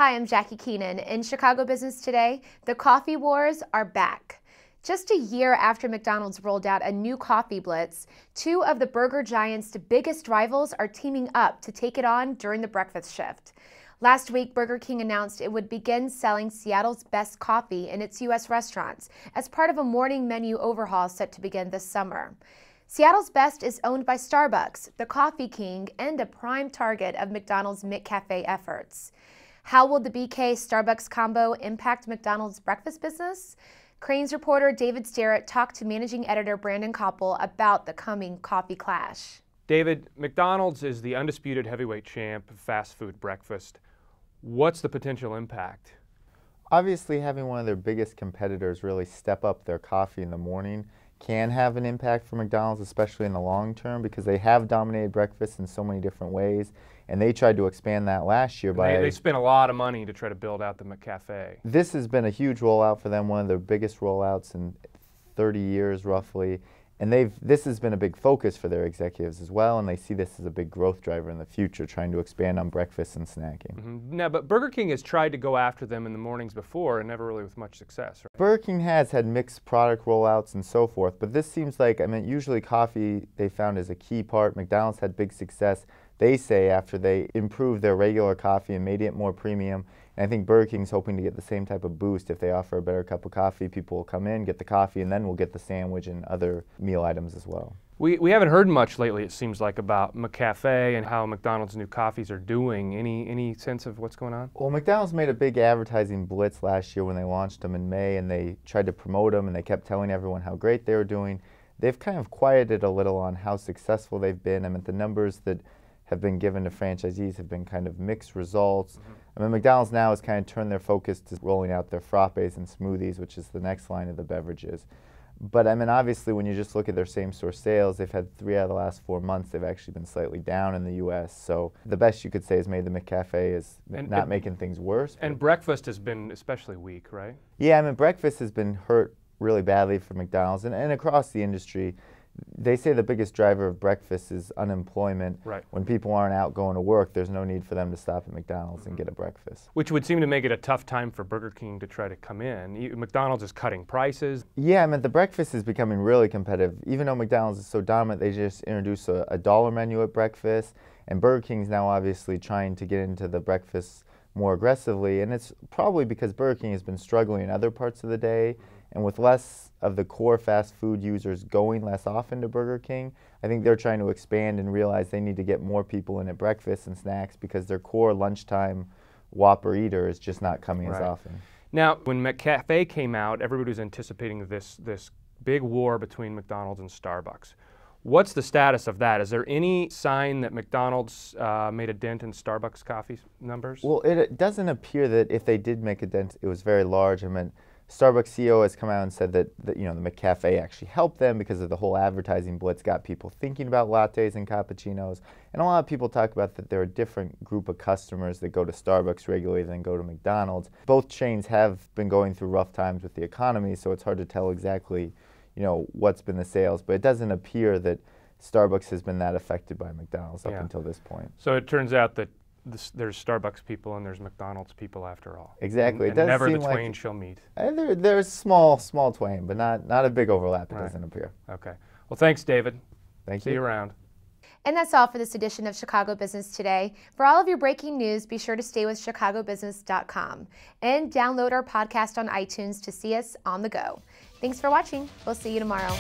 Hi, I'm Jackie Keenan. In Chicago Business Today, the coffee wars are back. Just a year after McDonald's rolled out a new coffee blitz, two of the burger giant's biggest rivals are teaming up to take it on during the breakfast shift. Last week, Burger King announced it would begin selling Seattle's best coffee in its U.S. restaurants as part of a morning menu overhaul set to begin this summer. Seattle's Best is owned by Starbucks, the Coffee King, and a prime target of McDonald's McCafe efforts. How will the BK-Starbucks combo impact McDonald's breakfast business? Crain's reporter David Sterrett talked to Managing Editor Brandon Copple about the coming coffee clash. David, McDonald's is the undisputed heavyweight champ of fast food breakfast. What's the potential impact? Obviously, having one of their biggest competitors really step up their coffee in the morning can have an impact for McDonald's, especially in the long term, because they have dominated breakfast in so many different ways, and they tried to expand that last year by... They spent a lot of money to try to build out the McCafe. This has been a huge rollout for them, one of their biggest rollouts in 30 years roughly, and this has been a big focus for their executives as well, and they see this as a big growth driver in the future, trying to expand on breakfast and snacking. Now, but Burger King has tried to go after them in the mornings before and never really with much success, right? Burger King has had mixed product rollouts and so forth, but this seems like, usually coffee they found is a key part. McDonald's had big success, they say, after they improved their regular coffee and made it more premium. And I think Burger King's hoping to get the same type of boost. If they offer a better cup of coffee, people will come in, get the coffee, and then we'll get the sandwich and other meal items as well. We haven't heard much lately, it seems like, about McCafe and how McDonald's new coffees are doing. Any sense of what's going on? Well, McDonald's made a big advertising blitz last year when they launched them in May, and they tried to promote them, and they kept telling everyone how great they were doing. They've kind of quieted a little on how successful they've been. The numbers that have been given to franchisees have been kind of mixed results. McDonald's now has kind of turned their focus to rolling out their frappes and smoothies, which is the next line of the beverages. But obviously, when you just look at their same-store sales, they've had 3 out of the last 4 months. They've actually been slightly down in the U.S. So the best you could say is maybe the McCafe is not making things worse. And breakfast has been especially weak, right? Yeah, breakfast has been hurt really badly for McDonald's and across the industry. They say the biggest driver of breakfast is unemployment. Right. When people aren't out going to work, there's no need for them to stop at McDonald's and get a breakfast. Which would seem to make it a tough time for Burger King to try to come in. McDonald's is cutting prices. Yeah, the breakfast is becoming really competitive. Even though McDonald's is so dominant, they just introduced a dollar menu at breakfast, and Burger King's now obviously trying to get into the breakfast more aggressively, and it's probably because Burger King has been struggling in other parts of the day, and with less of the core fast food users going less often to Burger King, I think they're trying to expand and realize they need to get more people in at breakfast and snacks because their core lunchtime Whopper eater is just not coming as often. Now, when McCafe came out, everybody was anticipating this big war between McDonald's and Starbucks. What's the status of that? Is there any sign that McDonald's made a dent in Starbucks coffee numbers? Well, it doesn't appear that if they did make a dent, it was very large. Starbucks CEO has come out and said that the McCafe actually helped them because of the whole advertising blitz, got people thinking about lattes and cappuccinos. And a lot of people talk about that there are a different group of customers that go to Starbucks regularly than go to McDonald's. Both chains have been going through rough times with the economy, so it's hard to tell exactly what's been the sales, but it doesn't appear that Starbucks has been that affected by McDonald's up until this point. So it turns out that there's Starbucks people and there's McDonald's people after all. Exactly. And never the twain shall meet. There's small twain, but not a big overlap, it doesn't appear. Okay. Well, thanks, David. Thank you. See you around. And that's all for this edition of Chicago Business Today. For all of your breaking news, be sure to stay with chicagobusiness.com and download our podcast on iTunes to see us on the go. Thanks for watching. We'll see you tomorrow.